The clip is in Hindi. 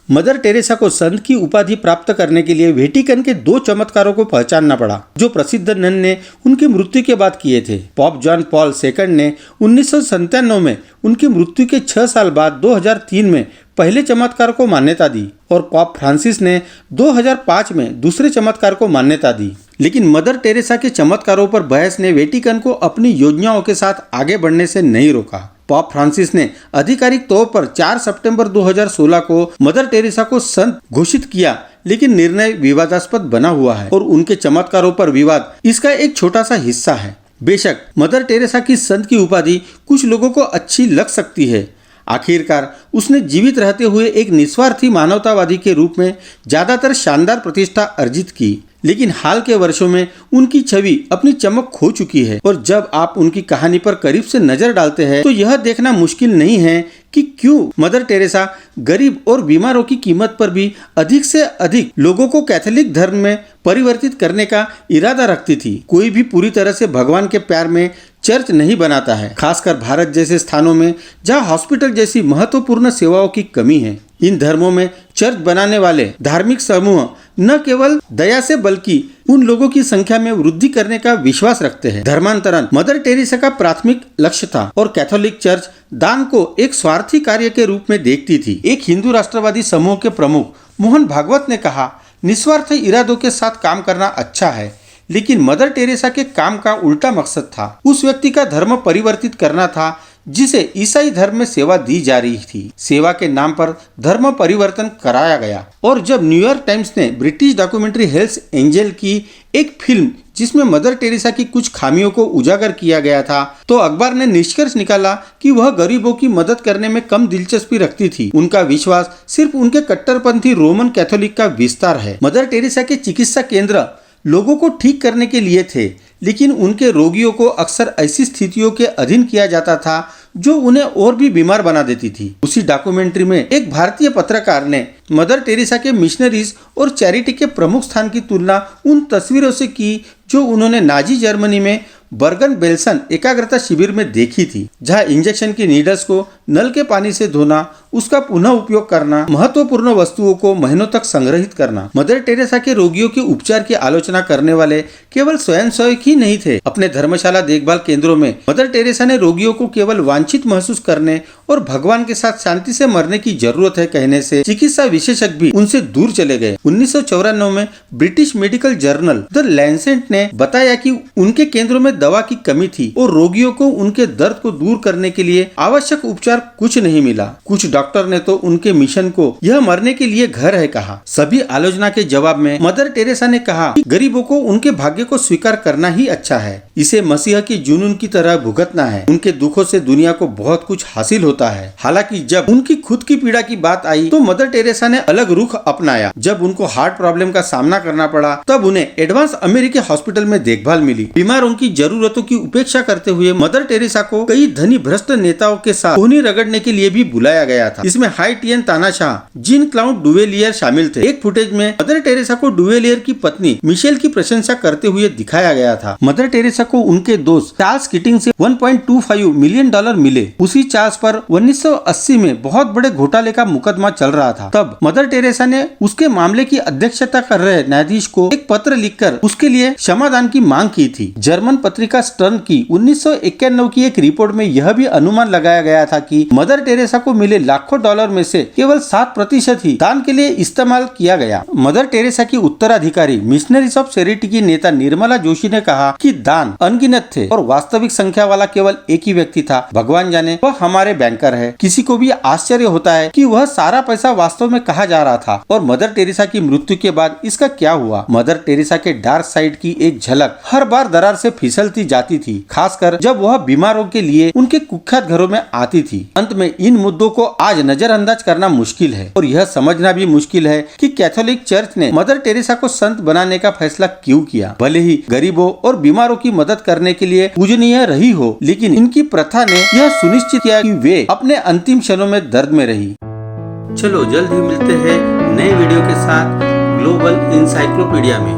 मदर टेरेसा को संत की उपाधि प्राप्त करने के लिए वेटिकन के 2 चमत्कारों को पहचानना पड़ा जो प्रसिद्ध नन ने उनकी मृत्यु के बाद किए थे। पॉप जॉन पॉल II ने 1997 में उनकी मृत्यु के 6 साल बाद 2003 में पहले चमत्कार को मान्यता दी और पॉप फ्रांसिस ने 2005 में दूसरे चमत्कार को मान्यता दी। लेकिन मदर टेरेसा के चमत्कारों पर बहस ने वेटिकन को अपनी योजनाओं के साथ आगे बढ़ने से नहीं रोका। पॉप फ्रांसिस ने आधिकारिक तौर पर 4 सितंबर 2016 को मदर टेरेसा को संत घोषित किया, लेकिन निर्णय विवादास्पद बना हुआ है और उनके चमत्कारों पर विवाद इसका एक छोटा सा हिस्सा है। बेशक मदर टेरेसा की संत की उपाधि कुछ लोगों को अच्छी लग सकती है। आखिरकार उसने जीवित रहते हुए एक निस्वार्थी मानवतावादी के रूप में ज्यादातर शानदार प्रतिष्ठा अर्जित की, लेकिन हाल के वर्षों में उनकी छवि अपनी चमक खो चुकी है और जब आप उनकी कहानी पर करीब से नजर डालते हैं तो यह देखना मुश्किल नहीं है कि क्यों मदर टेरेसा गरीब और बीमारों की कीमत पर भी अधिक से अधिक लोगों को कैथोलिक धर्म में परिवर्तित करने का इरादा रखती थी। कोई भी पूरी तरह से भगवान के प्यार में चर्च नहीं बनाता है, खासकर भारत जैसे स्थानों में जहां हॉस्पिटल जैसी महत्वपूर्ण सेवाओं की कमी है। इन धर्मों में चर्च बनाने वाले धार्मिक समूह न केवल दया से बल्कि उन लोगों की संख्या में वृद्धि करने का विश्वास रखते हैं। धर्मांतरण मदर टेरेसा का प्राथमिक लक्ष्य था और कैथोलिक चर्च दान को एक स्वार्थी कार्य के रूप में देखती थी। एक हिंदू राष्ट्रवादी समूह के प्रमुख मोहन भागवत ने कहा, निस्वार्थ इरादों के साथ काम करना अच्छा है, लेकिन मदर टेरेसा के काम का उल्टा मकसद था। उस व्यक्ति का धर्म परिवर्तित करना था जिसे ईसाई धर्म में सेवा दी जा रही थी। सेवा के नाम पर धर्म परिवर्तन कराया गया और जब न्यूयॉर्क टाइम्स ने ब्रिटिश डॉक्यूमेंट्री हेल्स एंजल की एक फिल्म जिसमें मदर टेरेसा की कुछ खामियों को उजागर किया गया था, तो अखबार ने निष्कर्ष निकाला कि वह गरीबों की मदद करने में कम दिलचस्पी रखती थी। उनका विश्वास सिर्फ उनके कट्टरपंथी रोमन कैथोलिक का विस्तार है। मदर टेरेसा के चिकित्सा केंद्र लोगों को ठीक करने के लिए थे, लेकिन उनके रोगियों को अक्सर ऐसी स्थितियों के अधीन किया जाता था जो उन्हें और भी बीमार बना देती थी। उसी डॉक्यूमेंट्री में एक भारतीय पत्रकार ने मदर टेरेसा के मिशनरीज और चैरिटी के प्रमुख स्थान की तुलना उन तस्वीरों से की जो उन्होंने नाजी जर्मनी में बर्गन बेल्सन एकाग्रता शिविर में देखी थी, जहां इंजेक्शन की नीडल्स को नल के पानी से धोना, उसका पुनः उपयोग करना, महत्वपूर्ण वस्तुओं को महीनों तक संग्रहित करना। मदर टेरेसा के रोगियों के उपचार की आलोचना करने वाले केवल स्वयंसेवक ही नहीं थे। अपने धर्मशाला देखभाल केंद्रों में मदर टेरेसा ने रोगियों को केवल वांछित महसूस करने और भगवान के साथ शांति से मरने की जरूरत है कहने से चिकित्सा विशेषज्ञ भी उनसे दूर चले गए। 1994 में British medical journal the Lancet ने बताया कि उनके केंद्रों में दवा की कमी थी और रोगियों को उनके दर्द को दूर करने के लिए आवश्यक उपचार कुछ नहीं मिला। कुछ डॉक्टर ने तो उनके मिशन को यह मरने के लिए घर है कहा। सभी आलोचना के जवाब में मदर टेरेसा ने कहा कि गरीबों को उनके भाग्य को स्वीकार करना ही अच्छा है, इसे मसीह की जुनून की तरह भुगतना है। उनके दुखों से दुनिया को बहुत कुछ हासिल होता है। हालांकि जब उनकी खुद की पीड़ा की बात आई तो मदर टेरेसा ने अलग रुख अपनाया। जब उनको हार्ट प्रॉब्लम का सामना करना पड़ा तब उन्हें एडवांस अमेरिकी हॉस्पिटल में देखभाल मिली। बीमारों की जरूरतों की उपेक्षा करते हुए मदर टेरेसा को कई धनी भ्रष्ट नेताओं के साथ कोहनी रगड़ने के लिए भी बुलाया गया था। इसमें हाइटियन तानाशाह जीन क्लाउड डुवेलियर शामिल थे। एक फुटेज में मदर टेरेसा को डुवेलियर की पत्नी मिशेल की प्रशंसा करते हुए दिखाया गया था। मदर टेरेसा को उनके दोस्त चार्ल्स कीटिंग से $1.25 मिलियन मिले। उसी चार्ल्स पर 1980 में बहुत बड़े घोटाले का मुकदमा चल रहा था। तब मदर टेरेसा ने उसके मामले की अध्यक्षता कर रहे न्यायाधीश को एक पत्र लिखकर उसके लिए क्षमादान की मांग की थी। जर्मन पत्रिका स्टर्न की 1991 की एक रिपोर्ट में यह भी अनुमान लगाया गया था कि मदर टेरेसा को मिले लाखों डॉलर में से केवल 7% ही दान के लिए इस्तेमाल किया गया। मदर टेरेसा की उत्तराधिकारी मिशनरीज ऑफ चैरिटी की नेता निर्मला जोशी ने कहा कि दान अनगिनत थे और वास्तविक संख्या वाला केवल एक ही व्यक्ति था। भगवान जाने वह हमारे बैंकर है। किसी को भी आश्चर्य होता है कि वह सारा पैसा वास्तव में कहाँ जा रहा था और मदर टेरेसा की मृत्यु के बाद इसका क्या हुआ। मदर टेरेसा के डार्क साइड की एक झलक हर बार दरार से फिसलती जाती थी, खासकर जब वह बीमारों के लिए उनके कुख्यात घरों में आती थी। अंत में इन मुद्दों को आज नजरअंदाज करना मुश्किल है और यह समझना भी मुश्किल है कि कैथोलिक चर्च ने मदर टेरेसा को संत बनाने का फैसला क्यों किया। भले ही गरीबों और बीमारों की मदद करने के लिए पूजनीय रही हो, लेकिन इनकी प्रथा ने यह सुनिश्चित किया कि वे अपने अंतिम क्षणों में दर्द में रही। चलो जल्द ही मिलते हैं नए वीडियो के साथ ग्लोबल इंसाइक्लोपीडिया में।